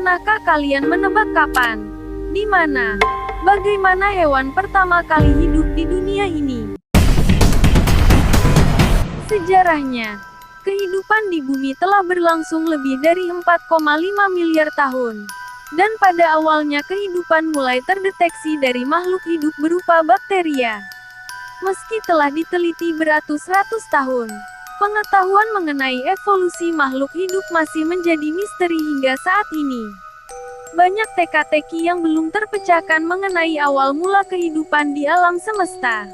Pernahkah kalian menebak kapan, di mana, bagaimana hewan pertama kali hidup di dunia ini? Sejarahnya, kehidupan di bumi telah berlangsung lebih dari 4,5 miliar tahun. Dan pada awalnya kehidupan mulai terdeteksi dari makhluk hidup berupa bakteria. Meski telah diteliti beratus-ratus tahun, pengetahuan mengenai evolusi makhluk hidup masih menjadi misteri hingga saat ini. Banyak teka-teki yang belum terpecahkan mengenai awal mula kehidupan di alam semesta.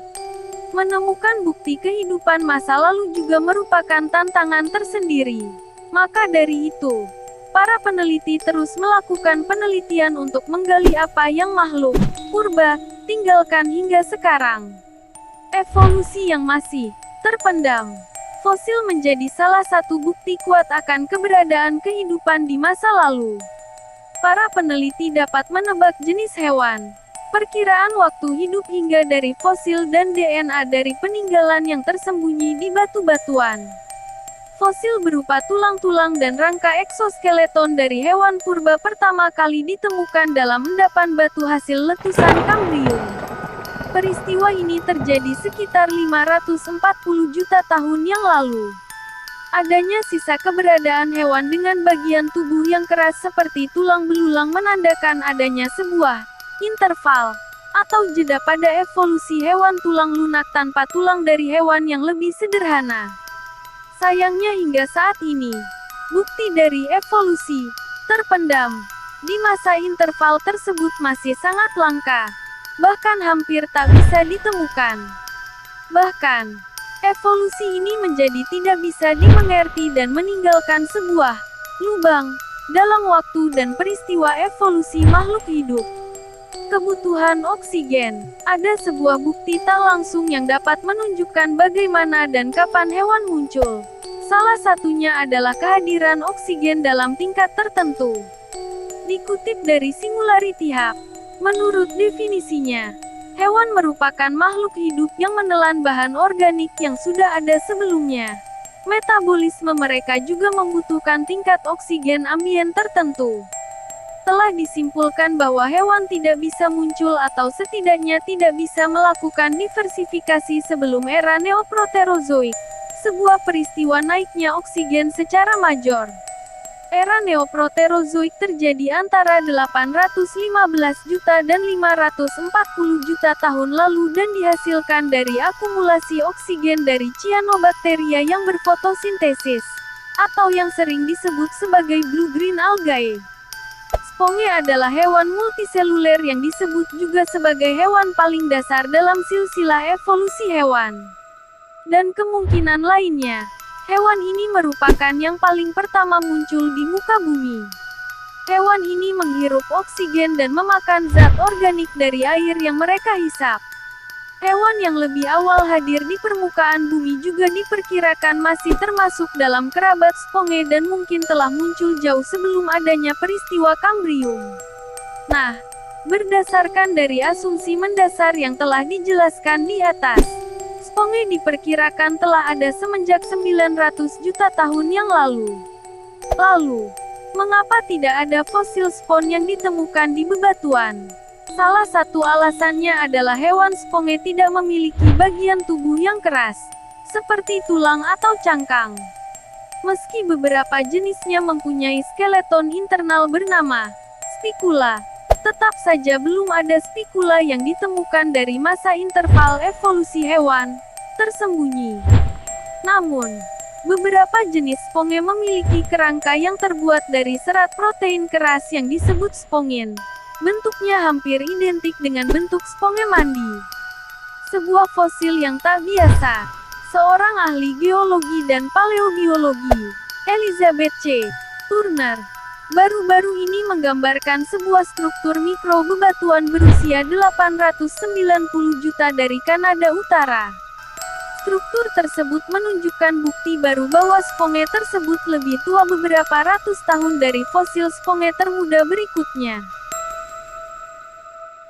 Menemukan bukti kehidupan masa lalu juga merupakan tantangan tersendiri. Maka dari itu, para peneliti terus melakukan penelitian untuk menggali apa yang makhluk purba tinggalkan hingga sekarang. Evolusi yang masih terpendam. Fosil menjadi salah satu bukti kuat akan keberadaan kehidupan di masa lalu. Para peneliti dapat menebak jenis hewan, perkiraan waktu hidup hingga dari fosil dan DNA dari peninggalan yang tersembunyi di batu-batuan. Fosil berupa tulang-tulang dan rangka eksoskeleton dari hewan purba pertama kali ditemukan dalam endapan batu hasil letusan Kambrium. Peristiwa ini terjadi sekitar 540 juta tahun yang lalu. Adanya sisa keberadaan hewan dengan bagian tubuh yang keras seperti tulang belulang menandakan adanya sebuah interval atau jeda pada evolusi hewan tulang lunak tanpa tulang dari hewan yang lebih sederhana. Sayangnya hingga saat ini, bukti dari evolusi terpendam di masa interval tersebut masih sangat langka. Bahkan hampir tak bisa ditemukan. Bahkan, evolusi ini menjadi tidak bisa dimengerti dan meninggalkan sebuah lubang dalam waktu dan peristiwa evolusi makhluk hidup. Kebutuhan oksigen. Ada sebuah bukti tak langsung yang dapat menunjukkan bagaimana dan kapan hewan muncul. Salah satunya adalah kehadiran oksigen dalam tingkat tertentu. Dikutip dari Singularity Hub, menurut definisinya, hewan merupakan makhluk hidup yang menelan bahan organik yang sudah ada sebelumnya. Metabolisme mereka juga membutuhkan tingkat oksigen ambien tertentu. Telah disimpulkan bahwa hewan tidak bisa muncul atau setidaknya tidak bisa melakukan diversifikasi sebelum era Neoproterozoik, sebuah peristiwa naiknya oksigen secara major. Era Neoproterozoik terjadi antara 815 juta dan 540 juta tahun lalu dan dihasilkan dari akumulasi oksigen dari cyanobacteria yang berfotosintesis, atau yang sering disebut sebagai blue-green algae. Sponge adalah hewan multiseluler yang disebut juga sebagai hewan paling dasar dalam silsilah evolusi hewan. Dan kemungkinan lainnya, hewan ini merupakan yang paling pertama muncul di muka bumi. Hewan ini menghirup oksigen dan memakan zat organik dari air yang mereka hisap. Hewan yang lebih awal hadir di permukaan bumi juga diperkirakan masih termasuk dalam kerabat sponge dan mungkin telah muncul jauh sebelum adanya peristiwa Kambrium. Nah, berdasarkan dari asumsi mendasar yang telah dijelaskan di atas, sponge diperkirakan telah ada semenjak 900 juta tahun yang lalu. Lalu, mengapa tidak ada fosil spons yang ditemukan di bebatuan? Salah satu alasannya adalah hewan sponge tidak memiliki bagian tubuh yang keras, seperti tulang atau cangkang. Meski beberapa jenisnya mempunyai skeleton internal bernama spikula, tetap saja belum ada spikula yang ditemukan dari masa interval evolusi hewan tersembunyi. Namun, beberapa jenis sponge memiliki kerangka yang terbuat dari serat protein keras yang disebut spongin. Bentuknya hampir identik dengan bentuk sponge mandi. Sebuah fosil yang tak biasa. Seorang ahli geologi dan paleobiologi, Elizabeth C. Turner, baru-baru ini menggambarkan sebuah struktur mikro bebatuan berusia 890 juta dari Kanada Utara. Struktur tersebut menunjukkan bukti baru bahwa sponge tersebut lebih tua beberapa ratus tahun dari fosil sponge termuda berikutnya.